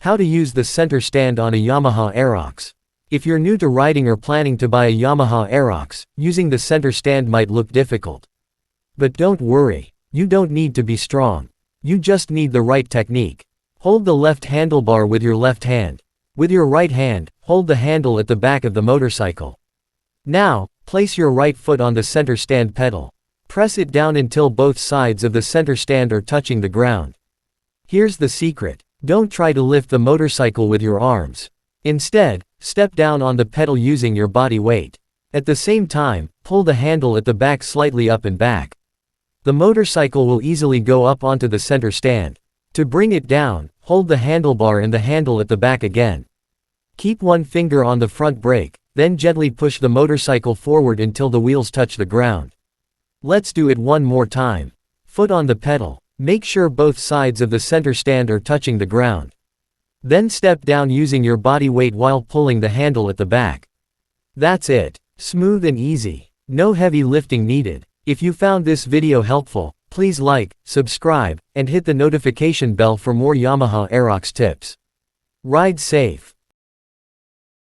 How to use the center stand on a Yamaha Aerox. If you're new to riding or planning to buy a Yamaha Aerox, using the center stand might look difficult. But don't worry, you don't need to be strong. You just need the right technique. Hold the left handlebar with your left hand. With your right hand, hold the handle at the back of the motorcycle. Now, place your right foot on the center stand pedal. Press it down until both sides of the center stand are touching the ground. Here's the secret. Don't try to lift the motorcycle with your arms. Instead, step down on the pedal using your body weight. At the same time, pull the handle at the back slightly up and back. The motorcycle will easily go up onto the center stand. To bring it down, hold the handlebar and the handle at the back again. Keep one finger on the front brake, then gently push the motorcycle forward until the wheels touch the ground. Let's do it one more time. Foot on the pedal. Make sure both sides of the center stand are touching the ground. Then step down using your body weight while pulling the handle at the back. That's it. Smooth and easy. No heavy lifting needed. If you found this video helpful, please like, subscribe, and hit the notification bell for more Yamaha Aerox tips. Ride safe.